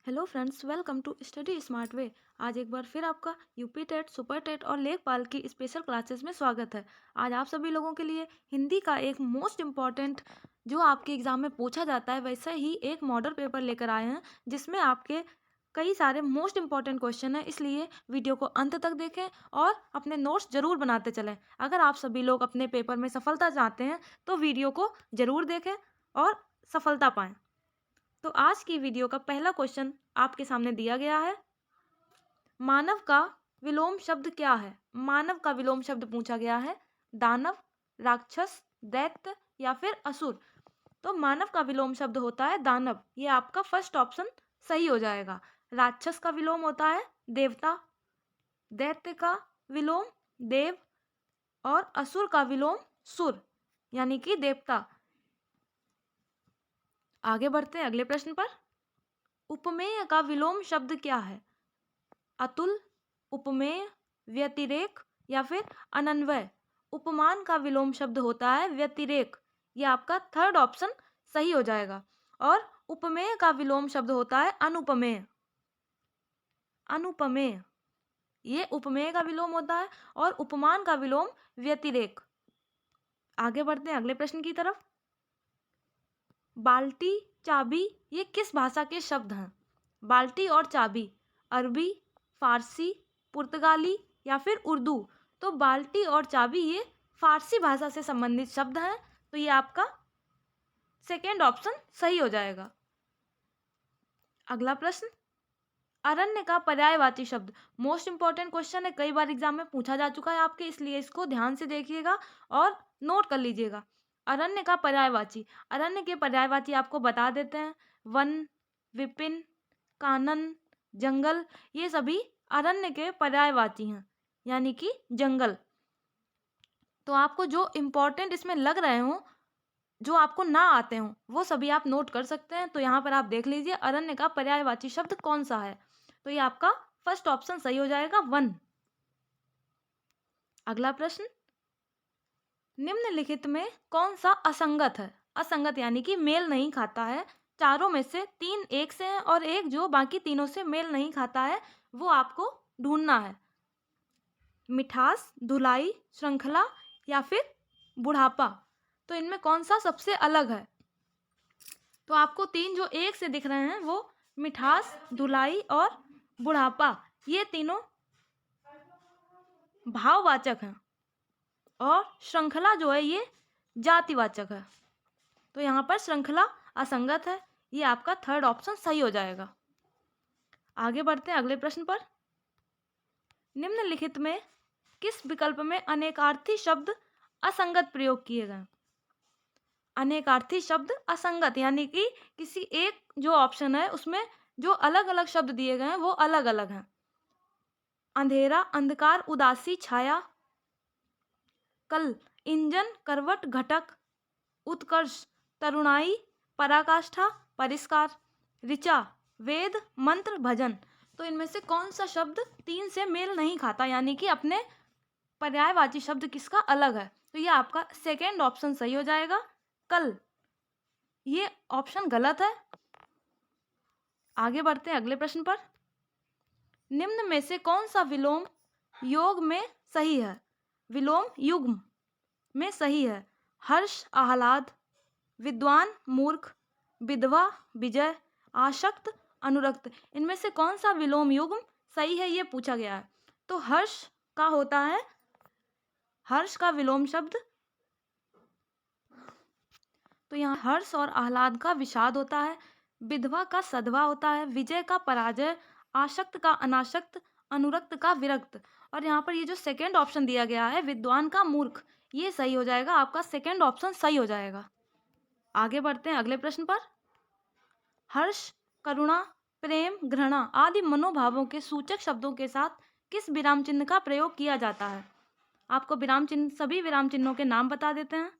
Hello friends, welcome to study smart way. आज एक बार फिर आपका यूपी टेट, सुपर टेट और लेखपाल की स्पेशल क्लासेस में स्वागत है। आज आप सभी लोगों के लिए हिंदी का एक मोस्ट इम्पॉर्टेंट जो आपके एग्जाम में पूछा जाता है वैसे ही एक मॉडल पेपर लेकर आए हैं जिसमें आपके कई सारे मोस्ट इम्पॉर्टेंट क्वेश्चन हैं। इसलिए वीडियो को अंत तक देखें और अपने नोट्स जरूर बनाते चलें। अगर आप सभी लोग अपने पेपर में सफलता चाहते हैं तो वीडियो को जरूर देखें और सफलता पाएं। तो आज की वीडियो का पहला क्वेश्चन आपके सामने दिया गया है। मानव का विलोम शब्द क्या है? मानव का विलोम शब्द पूछा गया है। दानव, राक्षस, दैत्य या फिर असुर। तो मानव का विलोम शब्द होता है दानव। ये आपका फर्स्ट ऑप्शन सही हो जाएगा। राक्षस का विलोम होता है देवता, दैत्य का विलोम देव और असुर का विलोम सुर यानी कि देवता। आगे बढ़ते हैं अगले प्रश्न पर। उपमेय का विलोम शब्द क्या है? अतुल, उपमेय, व्यतिरेक या फिर अनन्वय। उपमान का विलोम शब्द होता है व्यतिरेक। ये आपका थर्ड ऑप्शन सही हो जाएगा। और उपमेय का विलोम शब्द होता है अनुपमेय। अनुपमेय ये उपमेय का विलोम होता है और उपमान का विलोम व्यतिरेक। आगे बढ़ते हैं अगले प्रश्न की तरफ। बाल्टी, चाबी ये किस भाषा के शब्द हैं? बाल्टी और चाबी अरबी, फारसी, पुर्तगाली या फिर उर्दू। तो बाल्टी और चाबी ये फारसी भाषा से संबंधित शब्द हैं। तो ये आपका सेकेंड ऑप्शन सही हो जाएगा। अगला प्रश्न, अरण्य का पर्यायवाची शब्द। मोस्ट इंपॉर्टेंट क्वेश्चन है, कई बार एग्जाम में पूछा जा चुका है आपके, इसलिए इसको ध्यान से देखिएगा और नोट कर लीजिएगा। अरण्य का पर्यायवाची, अरण्य के पर्यायवाची आपको बता देते हैं। वन, विपिन, कानन, जंगल ये सभी अरण्य के पर्यायवाची हैं यानी कि जंगल। तो आपको जो इम्पोर्टेंट इसमें लग रहे हो, जो आपको ना आते हो, वो सभी आप नोट कर सकते हैं। तो यहाँ पर आप देख लीजिए अरण्य का पर्यायवाची शब्द कौन सा है। तो ये आपका फर्स्ट ऑप्शन सही हो जाएगा, वन। अगला प्रश्न, निम्नलिखित में कौन सा असंगत है? असंगत यानी कि मेल नहीं खाता है। चारों में से तीन एक से हैं और एक जो बाकी तीनों से मेल नहीं खाता है वो आपको ढूंढना है। मिठास, धुलाई, श्रृंखला या फिर बुढ़ापा। तो इनमें कौन सा सबसे अलग है? तो आपको तीन जो एक से दिख रहे हैं वो मिठास, धुलाई और बुढ़ापा ये तीनों भाववाचक हैं और श्रृंखला जो है ये जातिवाचक है। तो यहाँ पर श्रृंखला असंगत है। ये आपका थर्ड ऑप्शन सही हो जाएगा। आगे बढ़ते हैं अगले प्रश्न पर। निम्नलिखित में किस विकल्प में अनेकार्थी शब्द असंगत प्रयोग किए गए? अनेकार्थी शब्द असंगत यानी कि किसी एक जो ऑप्शन है उसमें जो अलग अलग शब्द दिए गए हैं वो अलग अलग हैं। अंधेरा, अंधकार, उदासी, छाया, कल, इंजन, करवट, घटक, उत्कर्ष, तरुणाई, पराकाष्ठा, परिष्कार, ऋचा, वेद, मंत्र, भजन। तो इनमें से कौन सा शब्द तीन से मेल नहीं खाता यानी कि अपने पर्यायवाची शब्द किसका अलग है? तो ये आपका सेकेंड ऑप्शन सही हो जाएगा, कल। ये ऑप्शन गलत है। आगे बढ़ते हैं अगले प्रश्न पर। निम्न में से कौन सा विलोम योग में सही है? विलोम युग्म में सही है। हर्ष, आह्लाद, विद्वान, मूर्ख, विधवा, विजय, आसक्त, अनुरक्त। इनमें से कौन सा विलोम युग्म सही है ये पूछा गया है। तो हर्ष का होता है, हर्ष का विलोम शब्द, तो यहाँ हर्ष और आह्लाद का विषाद होता है, विधवा का सधवा होता है, विजय का पराजय, आसक्त का अनासक्त, अनुरक्त का विरक्त। और यहाँ पर ये जो सेकेंड ऑप्शन दिया गया है विद्वान का मूर्ख, ये सही हो जाएगा। आपका सेकेंड ऑप्शन सही हो जाएगा। आगे बढ़ते हैं अगले प्रश्न पर। हर्ष, करुणा, प्रेम, घृणा आदि मनोभावों के सूचक शब्दों के साथ किस विराम चिन्ह का प्रयोग किया जाता है? आपको विराम चिन्ह, सभी विराम चिन्हों के नाम बता देते हैं।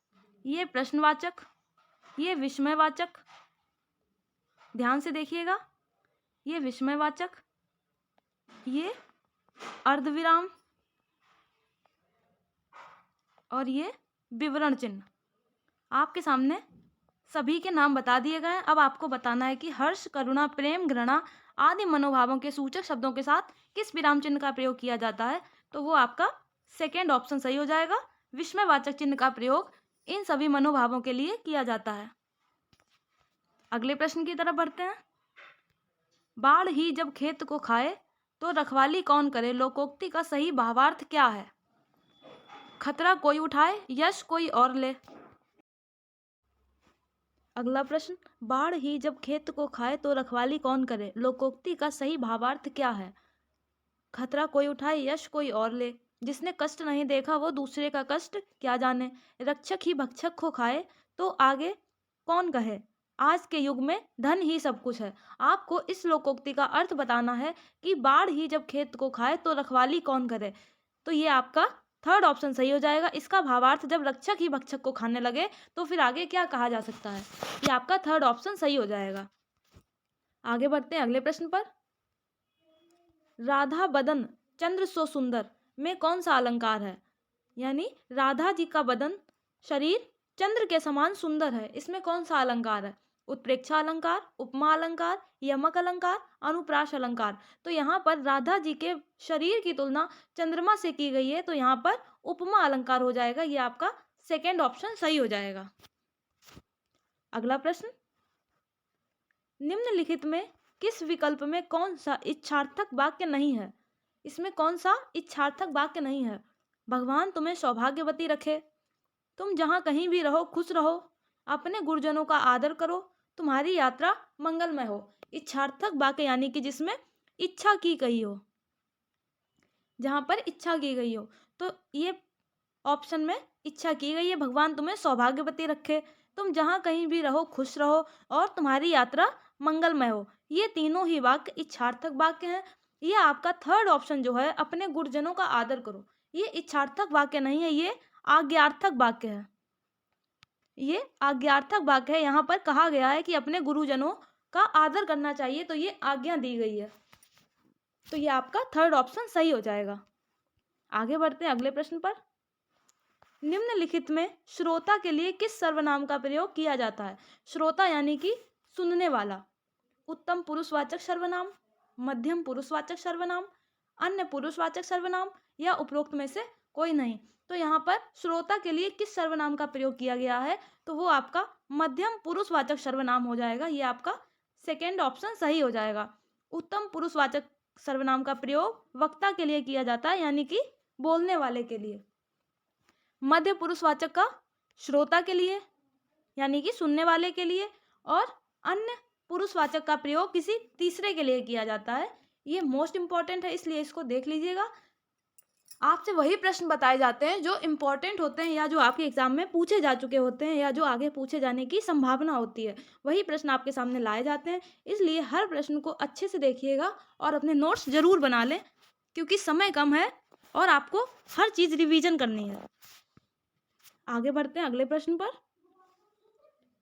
ये प्रश्नवाचक, ये विस्मयवाचक, ध्यान से देखिएगा, ये विस्मयवाचक, ये अर्धविराम और ये विवरण चिन्ह आपके सामने सभी के नाम बता दिए गए हैं। अब आपको बताना है कि हर्ष, करुणा, प्रेम, घृणा आदि मनोभावों के सूचक शब्दों के साथ किस विराम चिन्ह का प्रयोग किया जाता है। तो वो आपका सेकेंड ऑप्शन सही हो जाएगा। विस्मयवाचक चिन्ह का प्रयोग इन सभी मनोभावों के लिए किया जाता है। अगले प्रश्न की तरफ बढ़ते हैं। बाढ़ ही जब खेत को खाए तो रखवाली कौन करे, लोकोक्ति का सही भावार्थ क्या है। खतरा कोई उठाए, यश कोई और ले। अगला प्रश्न, बाढ़ ही जब खेत को खाए तो रखवाली कौन करे, लोकोक्ति का सही भावार्थ क्या है। खतरा कोई उठाए, यश कोई और ले। जिसने कष्ट नहीं देखा वो दूसरे का कष्ट क्या जाने। रक्षक ही भक्षक को खाए तो आगे कौन कहे। आज के युग में धन ही सब कुछ है। आपको इस लोकोक्ति का अर्थ बताना है कि बाढ़ ही जब खेत को खाए तो रखवाली कौन करे। तो ये आपका थर्ड ऑप्शन सही हो जाएगा। इसका भावार्थ, जब रक्षक ही भक्षक को खाने लगे तो फिर आगे क्या कहा जा सकता है। ये आपका थर्ड ऑप्शन सही हो जाएगा। आगे बढ़ते हैं अगले प्रश्न पर। राधा बदन चंद्र सो सुंदर में कौन सा अलंकार है। यानी राधा जी का बदन, शरीर चंद्र के समान सुंदर है, इसमें कौन सा अलंकार है। उत्प्रेक्षा अलंकार, उपमा अलंकार, यमक अलंकार, अनुप्रास अलंकार। तो यहाँ पर राधा जी के शरीर की तुलना चंद्रमा से की गई है, तो यहाँ पर उपमा अलंकार हो जाएगा। ये आपका सेकेंड ऑप्शन सही हो जाएगा। अगला प्रश्न, निम्नलिखित में किस विकल्प में कौन सा इच्छार्थक वाक्य नहीं है। इसमें कौन सा इच्छार्थक वाक्य नहीं है। भगवान तुम्हें सौभाग्यवती रखे, तुम जहां कहीं भी रहो खुश रहो, अपने गुरुजनों का आदर करो, तुम्हारी यात्रा मंगलमय हो। इच्छार्थक वाक्य यानी कि जिसमें इच्छा की गई हो, जहां पर इच्छा की गई हो। तो ये ऑप्शन में इच्छा की गई है, भगवान तुम्हें सौभाग्यवती रखे, तुम जहां कहीं भी रहो खुश रहो और तुम्हारी यात्रा मंगलमय हो। ये तीनों ही वाक्य इच्छार्थक वाक्य हैं। ये आपका थर्ड ऑप्शन जो है, अपने गुरुजनों का आदर करो, ये इच्छार्थक वाक्य नहीं है, ये आज्ञार्थक वाक्य है। ये आज्ञार्थक वाक्य है। यहाँ पर कहा गया है कि अपने गुरुजनों का आदर करना चाहिए, तो ये आज्ञा दी गई है। तो ये आपका थर्ड ऑप्शन सही हो जाएगा। आगे बढ़ते हैं अगले प्रश्न पर। निम्नलिखित में श्रोता के लिए किस सर्वनाम का प्रयोग किया जाता है। श्रोता यानी कि सुनने वाला। उत्तम पुरुषवाचक सर्वनाम, मध्यम पुरुषवाचक सर्वनाम, अन्य पुरुषवाचक सर्वनाम या उपरोक्त में से कोई नहीं। तो यहाँ पर श्रोता के लिए किस सर्वनाम का प्रयोग किया गया है, तो वो आपका मध्यम पुरुषवाचक सर्वनाम हो जाएगा। ये आपका सेकेंड ऑप्शन सही हो जाएगा। उत्तम पुरुषवाचक सर्वनाम का प्रयोग वक्ता के लिए किया जाता है, यानी कि बोलने वाले के लिए। मध्य पुरुषवाचक का श्रोता के लिए यानी कि सुनने वाले के लिए, और अन्य पुरुषवाचक का प्रयोग किसी तीसरे के लिए किया जाता है। ये मोस्ट इंपॉर्टेंट है, इसलिए इसको देख लीजिएगा। आपसे वही प्रश्न बताए जाते हैं जो इम्पोर्टेंट होते हैं, या जो आपके एग्जाम में पूछे जा चुके होते हैं, या जो आगे पूछे जाने की संभावना होती है, वही प्रश्न आपके सामने लाए जाते हैं। इसलिए हर प्रश्न को अच्छे से देखिएगा और अपने नोट्स जरूर बना लें, क्योंकि समय कम है और आपको हर चीज़ रिवीजन करनी है। आगे बढ़ते हैं अगले प्रश्न पर।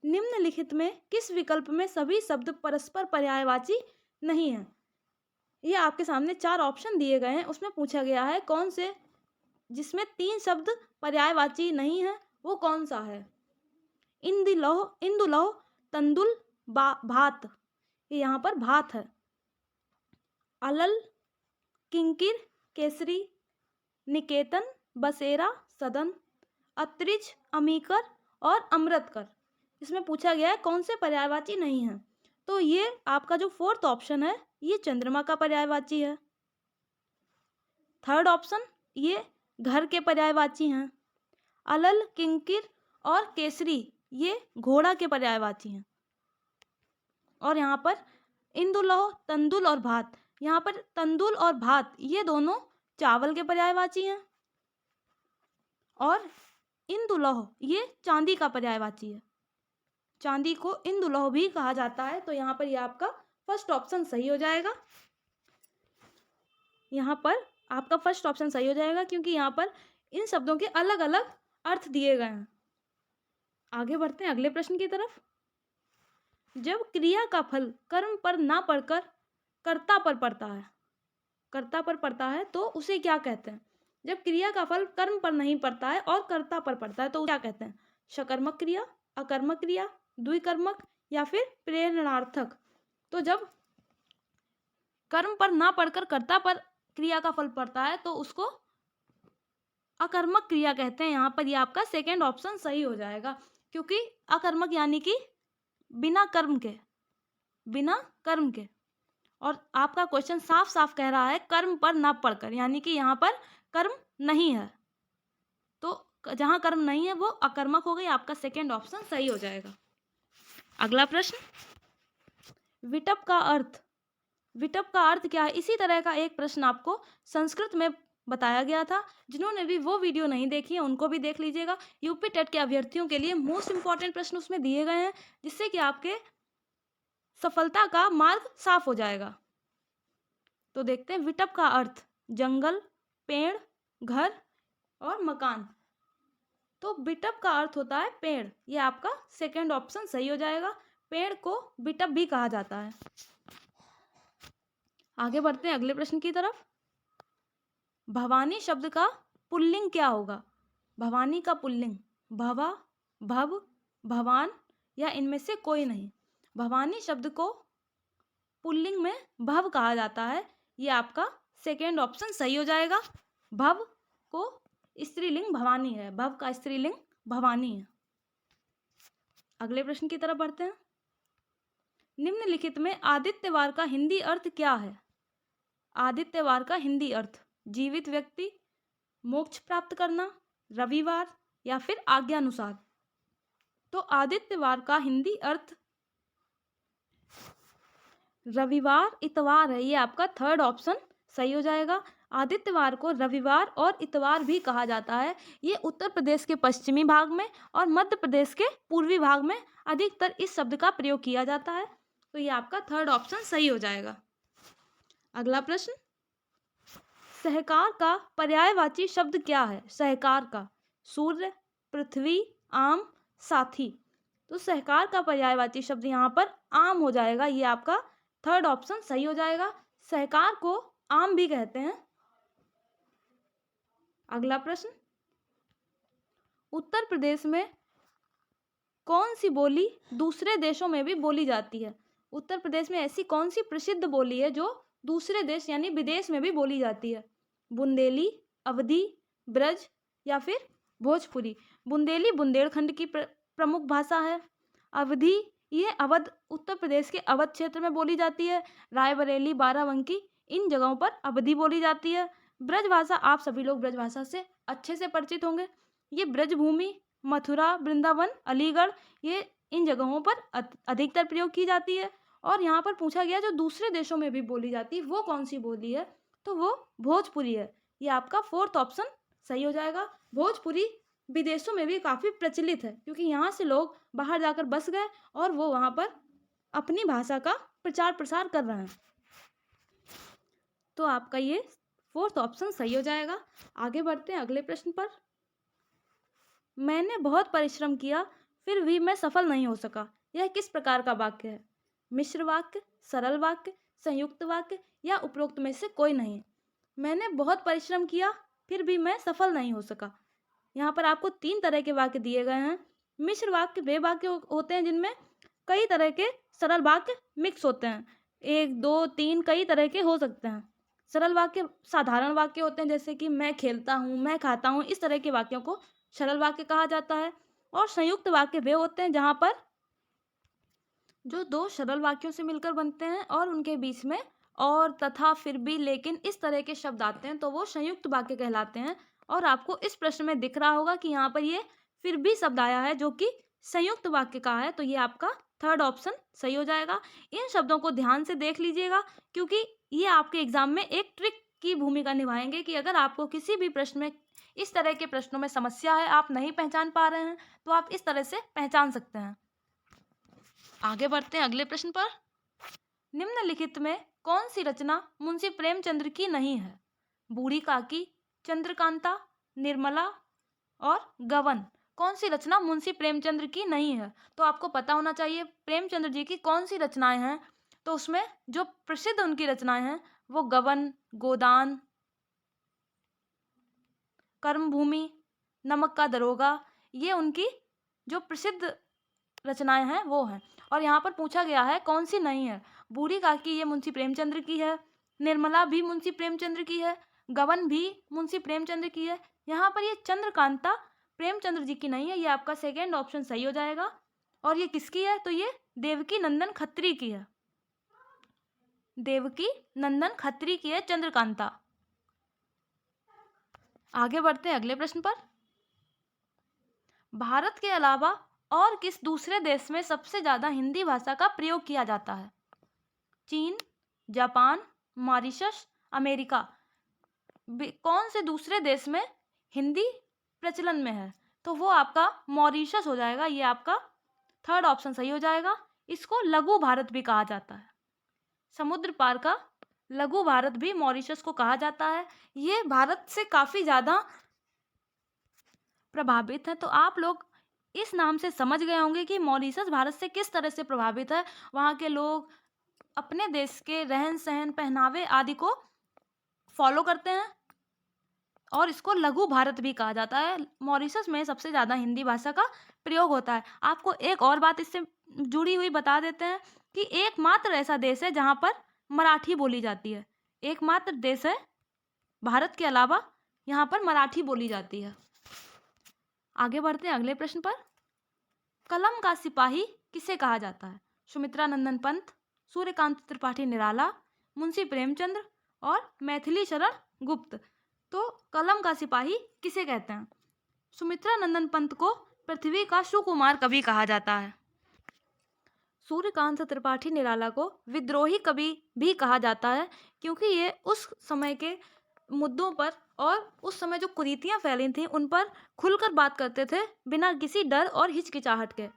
निम्नलिखित में किस विकल्प में सभी शब्द परस्पर पर्यायवाची नहीं है। ये आपके सामने 4 ऑप्शन दिए गए हैं, उसमें पूछा गया है कौन से जिसमें 3 शब्द पर्यायवाची नहीं है, वो कौन सा है। इंदुलहो, तंदुल, भात। ये यहाँ पर भात है। अलल, किंकिर, केसरी, निकेतन, बसेरा, सदन, अत्रिज, अमीकर और अमृतकर। इसमें पूछा गया है कौन से पर्यायवाची नहीं है। तो ये आपका जो फोर्थ ऑप्शन है, ये चंद्रमा का पर्यायवाची है। थर्ड ऑप्शन, ये घर के पर्यायवाची हैं। अलल, किंकिर और केसरी ये घोड़ा के पर्यायवाची हैं। और यहाँ पर इंदुलहो, तंदुल और भात, यहाँ पर तंदुल और भात ये दोनों चावल के पर्यायवाची हैं, और इंदुलहो ये चांदी का पर्यायवाची है। चांदी को इंदुलहो भी कहा जाता है। तो यहाँ पर ये आपका फर्स्ट ऑप्शन सही हो जाएगा। यहाँ पर आपका फर्स्ट ऑप्शन सही हो जाएगा, क्योंकि यहाँ पर इन शब्दों के अलग अलग अर्थ दिए गए हैं। आगे बढ़ते हैं अगले प्रश्न की तरफ। जब क्रिया का फल कर्म पर ना पड़कर कर्ता पर पड़ता है, कर्ता पर पड़ता है, तो उसे क्या कहते हैं। जब क्रिया का फल कर्म पर नहीं पड़ता है और कर्ता पर पड़ता है, तो क्या कहते हैं। सकर्मक क्रिया, अकर्मक क्रिया, द्विकर्मक या फिर प्रेरणार्थक। तो जब कर्म पर ना पढ़कर कर्ता पर क्रिया का फल पड़ता है तो उसको अकर्मक क्रिया कहते हैं। यहाँ पर ये आपका सेकेंड ऑप्शन सही हो जाएगा, क्योंकि अकर्मक यानी कि बिना कर्म के, बिना कर्म के। और आपका क्वेश्चन साफ साफ कह रहा है कर्म पर ना पढ़कर, यानी कि यहाँ पर कर्म नहीं है, तो जहाँ कर्म नहीं है वो अकर्मक हो गई। आपका सेकेंड ऑप्शन सही हो जाएगा। अगला प्रश्न, विटप का अर्थ। विटप का अर्थ क्या है? इसी तरह का एक प्रश्न आपको संस्कृत में बताया गया था। जिन्होंने भी वो वीडियो नहीं देखी है उनको भी देख लीजिएगा। यूपी टेट के अभ्यर्थियों के लिए मोस्ट इंपॉर्टेंट प्रश्न उसमें दिए गए हैं, जिससे कि आपके सफलता का मार्ग साफ हो जाएगा। तो देखते हैं, विटप का अर्थ जंगल, पेड़, घर और मकान। तो विटप का अर्थ होता है पेड़। ये आपका सेकेंड ऑप्शन सही हो जाएगा। पेड़ को विटप भी कहा जाता है। आगे बढ़ते हैं अगले प्रश्न की तरफ। भवानी शब्द का पुल्लिंग क्या होगा? भवानी का पुल्लिंग भवा, भव, भवान या इनमें से कोई नहीं। भवानी शब्द को पुल्लिंग में भव कहा जाता है। ये आपका सेकेंड ऑप्शन सही हो जाएगा। भव को स्त्रीलिंग भवानी है, भव का स्त्रीलिंग भवानी है। अगले प्रश्न की तरफ बढ़ते हैं। निम्नलिखित में आदित्यवार का हिंदी अर्थ क्या है? आदित्यवार का हिंदी अर्थ जीवित व्यक्ति, मोक्ष प्राप्त करना, रविवार या फिर आज्ञानुसार। तो आदित्यवार का हिंदी अर्थ रविवार, इतवार है। ये आपका थर्ड ऑप्शन सही हो जाएगा। आदित्यवार को रविवार और इतवार भी कहा जाता है। ये उत्तर प्रदेश के पश्चिमी भाग में और मध्य प्रदेश के पूर्वी भाग में अधिकतर इस शब्द का प्रयोग किया जाता है। तो ये आपका थर्ड ऑप्शन सही हो जाएगा। अगला प्रश्न, सहकार का पर्यायवाची शब्द क्या है? सहकार का सूर्य, पृथ्वी, आम, साथी। तो सहकार का पर्यायवाची शब्द यहाँ पर आम हो जाएगा। ये आपका थर्ड ऑप्शन सही हो जाएगा। सहकार को आम भी कहते हैं। अगला प्रश्न, उत्तर प्रदेश में कौन सी बोली दूसरे देशों में भी बोली जाती है? उत्तर प्रदेश में ऐसी कौन सी प्रसिद्ध बोली है जो दूसरे देश यानी विदेश में भी बोली जाती है? बुंदेली, अवधी, ब्रज या फिर भोजपुरी। बुंदेली बुंदेलखंड की प्रमुख भाषा है। अवधी ये अवध, उत्तर प्रदेश के अवध क्षेत्र में बोली जाती है। रायबरेली, बाराबंकी इन जगहों पर अवधी बोली जाती है। ब्रज भाषा, आप सभी लोग ब्रज भाषा से अच्छे से परिचित होंगे। ये ब्रजभूमि, मथुरा, वृंदावन, अलीगढ़ ये इन जगहों पर अधिकतर प्रयोग की जाती है। और यहाँ पर पूछा गया जो दूसरे देशों में भी बोली जाती है वो कौन सी बोली है? तो वो भोजपुरी है। ये आपका फोर्थ ऑप्शन सही हो जाएगा। भोजपुरी विदेशों में भी काफ़ी प्रचलित है, क्योंकि यहाँ से लोग बाहर जाकर बस गए और वो वहाँ पर अपनी भाषा का प्रचार प्रसार कर रहे हैं। तो आपका ये फोर्थ ऑप्शन सही हो जाएगा। आगे बढ़ते हैं अगले प्रश्न पर। मैंने बहुत परिश्रम किया फिर भी मैं सफल नहीं हो सका, यह किस प्रकार का वाक्य है? मिश्र वाक्य, सरल वाक्य, संयुक्त वाक्य या उपरोक्त में से कोई नहीं। मैंने बहुत परिश्रम किया फिर भी मैं सफल नहीं हो सका। यहाँ पर आपको 3 तरह के वाक्य दिए गए हैं। मिश्र वाक्य वे वाक्य होते हैं जिनमें कई तरह के सरल वाक्य मिक्स होते हैं। 1, 2, 3 कई तरह के हो सकते हैं। सरल वाक्य साधारण वाक्य होते हैं, जैसे कि मैं खेलता हूँ, मैं खाता हूँ, इस तरह के वाक्यों को सरल वाक्य कहा जाता है। और संयुक्त वाक्य वे होते हैं जहाँ पर जो 2 सरल वाक्यों से मिलकर बनते हैं और उनके बीच में और, तथा, फिर भी, लेकिन इस तरह के शब्द आते हैं, तो वो संयुक्त वाक्य कहलाते हैं। और आपको इस प्रश्न में दिख रहा होगा कि यहाँ पर ये फिर भी शब्द आया है जो कि संयुक्त वाक्य का है। तो ये आपका थर्ड ऑप्शन सही हो जाएगा। इन शब्दों को ध्यान से देख लीजिएगा, क्योंकि ये आपके एग्जाम में एक ट्रिक की भूमिका निभाएंगे कि अगर आपको किसी भी प्रश्न में इस तरह के प्रश्नों में समस्या है, आप नहीं पहचान पा रहे हैं, तो आप इस तरह से पहचान सकते हैं। आगे बढ़ते हैं अगले प्रश्न पर। निम्नलिखित में कौन सी रचना मुंशी प्रेमचंद्र की नहीं है? बूढ़ी काकी, चंद्रकांता, निर्मला और गबन। कौन सी रचना मुंशी प्रेमचंद्र की नहीं है? तो आपको पता होना चाहिए प्रेमचंद्र जी की कौन सी रचनाएं हैं। तो उसमें जो प्रसिद्ध उनकी रचनाएं हैं वो गबन, गोदान, कर्मभूमि, नमक का दरोगा, ये उनकी जो प्रसिद्ध रचनाएं हैं वो हैं। और यहाँ पर पूछा गया है कौन सी नहीं है। बूढ़ी काकी ये मुंशी प्रेमचंद्र की है, निर्मला भी मुंशी प्रेमचंद्र की है, गबन भी मुंशी प्रेमचंद्र की है। यहाँ पर ये चंद्रकांता प्रेमचंद्र जी की नहीं है, ये आपका सेकेंड ऑप्शन सही हो जाएगा। और ये किसकी है, तो ये देवकी नंदन खत्री की है। देवकी नंदन खत्री की है चंद्रकांता। आगे बढ़ते हैं अगले प्रश्न पर। भारत के अलावा और किस दूसरे देश में सबसे ज्यादा हिंदी भाषा का प्रयोग किया जाता है? चीन, जापान, मॉरिशस, अमेरिका। कौन से दूसरे देश में हिंदी प्रचलन में है? तो वो आपका मॉरिशस हो जाएगा। ये आपका थर्ड ऑप्शन सही हो जाएगा। इसको लघु भारत भी कहा जाता है। समुद्र पार का लघु भारत भी मॉरिशस को कहा जाता है। ये भारत से काफी ज्यादा प्रभावित है। तो आप लोग इस नाम से समझ गए होंगे कि मॉरिशस भारत से किस तरह से प्रभावित है। वहाँ के लोग अपने देश के रहन सहन, पहनावे आदि को फॉलो करते हैं और इसको लघु भारत भी कहा जाता है। मॉरिशस में सबसे ज़्यादा हिंदी भाषा का प्रयोग होता है। आपको एक और बात इससे जुड़ी हुई बता देते हैं कि एकमात्र ऐसा देश है जहाँ पर मराठी बोली जाती है। एकमात्र देश है भारत के अलावा यहाँ पर मराठी बोली जाती है। आगे बढ़ते हैं अगले प्रश्न पर। कलम का सिपाही किसे कहा जाता है? सुमित्रा नंदन पंत, सूर्यकांत त्रिपाठी निराला, मुंशी प्रेमचंद्र और मैथिली शरण गुप्त। तो कलम का सिपाही किसे कहते हैं? सुमित्रा नंदन पंत को पृथ्वी का सुकुमार कवि कहा जाता है। सूर्यकांत त्रिपाठी निराला को विद्रोही कवि भी कहा जाता है, क्योंकि ये उस समय के मुद्दों पर और उस समय जो कुरीतियां फैली थीं उन पर खुलकर बात करते थे बिना किसी डर और हिचकिचाहट के।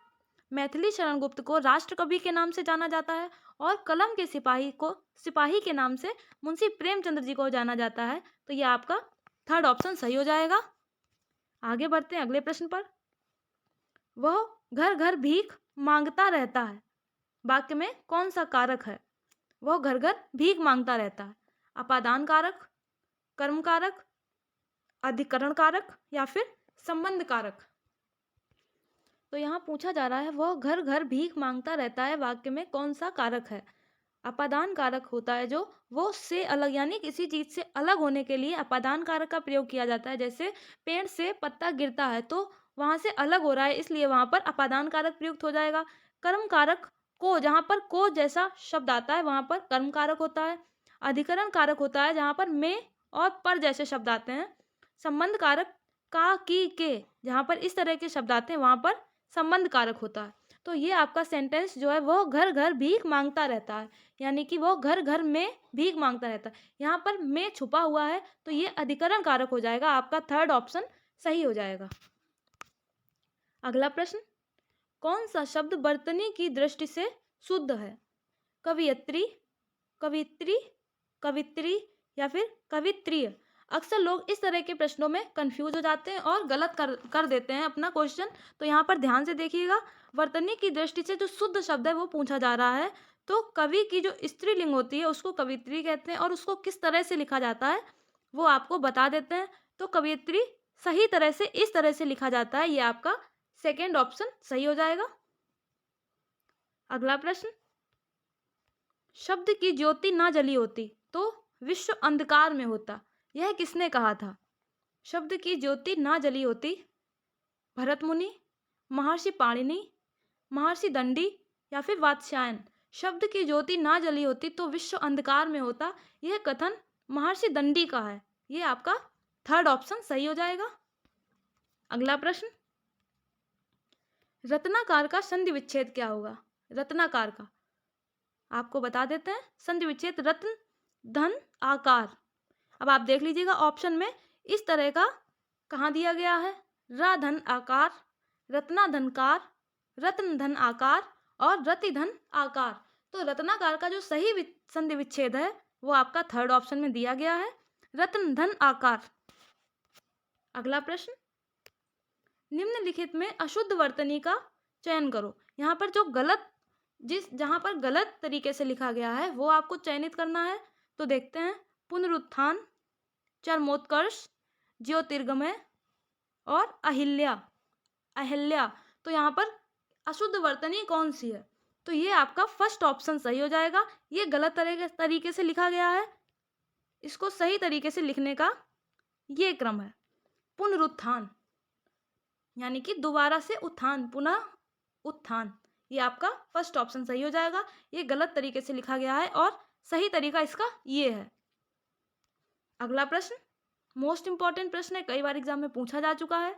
मैथिली शरण गुप्त को राष्ट्र कवि के नाम से जाना जाता है और कलम के सिपाही को सिपाही के नाम से मुंशी प्रेमचंद्र जी को जाना जाता है। तो ये आपका थर्ड ऑप्शन सही हो जाएगा। आगे बढ़ते हैं अगले प्रश्न पर। वह घर घर भीख मांगता रहता है, वाक्य में कौन सा कारक है? वह घर घर भीख मांगता रहता है। अपादान कारक, कर्म कारक, अधिकरण कारक या फिर संबंध कारक। तो यहाँ पूछा जा रहा है वह घर घर भीख मांगता रहता है, वाक्य में कौन सा कारक है? अपादान कारक होता है जो वो से अलग, यानी किसी चीज से अलग होने के लिए अपादान कारक का प्रयोग किया जाता है। जैसे पेड़ से पत्ता गिरता है तो वहां से अलग हो रहा है, इसलिए वहां पर अपादान कारक प्रयुक्त हो जाएगा। कर्म कारक को, जहां पर को जैसा शब्द आता है वहां पर कर्म कारक होता है। अधिकरण कारक होता है जहां पर में और पर जैसे शब्द आते हैं। संबंध कारक का, की, के, जहां पर इस तरह के शब्द आते हैं वहां पर संबंध कारक होता है। तो ये आपका सेंटेंस जो है वो घर घर भीख मांगता रहता है, यानी कि वो घर घर में भीख मांगता रहता है। यहाँ पर में छुपा हुआ है तो ये अधिकरण कारक हो जाएगा। आपका थर्ड ऑप्शन सही हो जाएगा। अगला प्रश्न। कौन सा शब्द वर्तनी की दृष्टि से शुद्ध है? कवियत्री, कवित्री, कवित्री या फिर कवित्रीय। अक्सर लोग इस तरह के प्रश्नों में कंफ्यूज हो जाते हैं और गलत कर देते हैं अपना क्वेश्चन। तो यहाँ पर ध्यान से देखिएगा। वर्तनी की दृष्टि से जो शुद्ध शब्द है वो पूछा जा रहा है। तो कवि की जो स्त्रीलिंग होती है उसको कवित्री कहते हैं और उसको किस तरह से लिखा जाता है वो आपको बता देते हैं। तो कवियत्री सही तरह से इस तरह से लिखा जाता है। ये आपका सेकेंड ऑप्शन सही हो जाएगा। अगला प्रश्न। शब्द की ज्योति ना जली होती तो विश्व अंधकार में होता, यह किसने कहा था? शब्द की ज्योति ना जली होती, भरत मुनि, महर्षि पाणिनि, महर्षि दंडी या फिर वात्स्यायन। शब्द की ज्योति ना जली होती तो विश्व अंधकार में होता, यह कथन महर्षि दंडी का है। ये आपका थर्ड ऑप्शन सही हो जाएगा। अगला प्रश्न। रत्नाकार का संधि विच्छेद क्या होगा? रत्नाकार का आपको बता देते हैं। संधि विच्छेद रत्न धन आकार। अब आप देख लीजिएगा ऑप्शन में इस तरह का कहाँ दिया गया है? र धन आकार, रत्ना धनकार, रत्न धन आकार और रति धन आकार। तो रत्नाकार का जो सही संधि विच्छेद है वो आपका थर्ड ऑप्शन में दिया गया है, रत्न धन आकार। अगला प्रश्न। निम्नलिखित में अशुद्ध वर्तनी का चयन करो। यहाँ पर जो गलत जहाँ पर गलत तरीके से लिखा गया है वो आपको चयनित करना है। तो देखते हैं। पुनरुत्थान, चरमोत्कर्ष, ज्योतिर्गमय और अहिल्या। अहिल्या। तो यहाँ पर अशुद्ध वर्तनी कौन सी है? तो ये आपका फर्स्ट ऑप्शन सही हो जाएगा। ये गलत तरीके से लिखा गया है। इसको सही तरीके से लिखने का ये क्रम है। पुनरुत्थान, यानी कि दोबारा से उत्थान, पुनः उत्थान। ये आपका फर्स्ट ऑप्शन सही हो जाएगा। ये गलत तरीके से लिखा गया है और सही तरीका इसका ये है। अगला प्रश्न मोस्ट इंपॉर्टेंट प्रश्न है, कई बार एग्जाम में पूछा जा चुका है।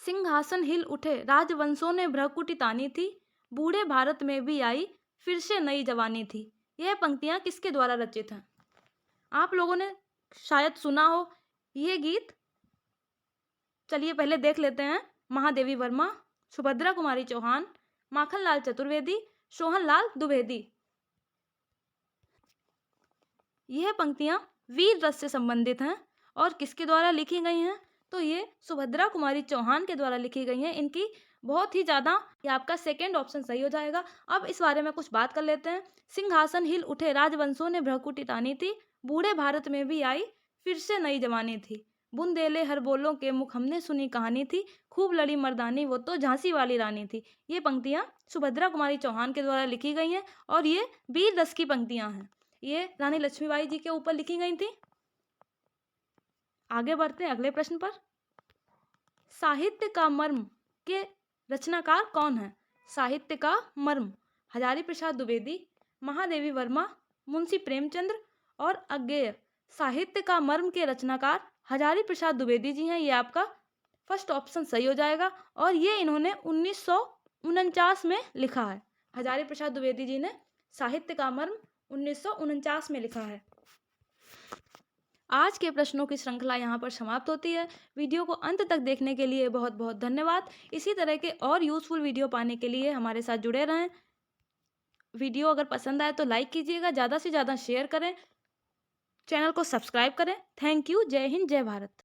सिंहासन हिल उठे राजवंशों ने भ्रकुटी तानी थी, बूढ़े भारत में भी आई फिर से नई जवानी थी। यह पंक्तियां किसके द्वारा रचित हैं? आप लोगों ने शायद सुना हो ये गीत। चलिए पहले देख लेते हैं। महादेवी वर्मा, सुभद्रा कुमारी चौहान, माखनलाल चतुर्वेदी, सोहनलाल द्विवेदी। यह पंक्तियां वीर रस से संबंधित हैं और किसके द्वारा लिखी गई हैं? तो ये सुभद्रा कुमारी चौहान के द्वारा लिखी गई हैं। इनकी बहुत ही ज़्यादा, ये आपका सेकेंड ऑप्शन सही हो जाएगा। अब इस बारे में कुछ बात कर लेते हैं। सिंहासन हिल उठे राजवंशों ने भ्रकुटी तानी थी, बूढ़े भारत में भी आई फिर से नई जवानी थी, बुंदेले हर बोलों के मुख हमने सुनी कहानी थी, खूब लड़ी मर्दानी वो तो झांसी वाली रानी थी। ये पंक्तियां सुभद्रा कुमारी चौहान के द्वारा लिखी गई हैं और ये वीर रस की पंक्तियां हैं। ये रानी लक्ष्मीबाई जी के ऊपर लिखी गई थी। आगे बढ़ते हैं अगले प्रश्न पर। साहित्य का मर्म के रचनाकार कौन है? साहित्य का मर्म हजारी प्रसाद द्विवेदी, महादेवी वर्मा, मुंशी प्रेमचंद्र और अज्ञेय। साहित्य का मर्म के रचनाकार हजारी प्रसाद द्विवेदी जी हैं। ये आपका फर्स्ट ऑप्शन सही हो जाएगा और ये इन्होंने 1949 में लिखा है। हजारी प्रसाद द्विवेदी जी ने साहित्य का मर्म 1949 में लिखा है। आज के प्रश्नों की श्रृंखला यहाँ पर समाप्त होती है। वीडियो को अंत तक देखने के लिए बहुत बहुत धन्यवाद। इसी तरह के और यूज़फुल वीडियो पाने के लिए हमारे साथ जुड़े रहें। वीडियो अगर पसंद आए तो लाइक कीजिएगा, ज़्यादा से ज़्यादा शेयर करें, चैनल को सब्सक्राइब करें। Thank you. जय हिंद, जय भारत।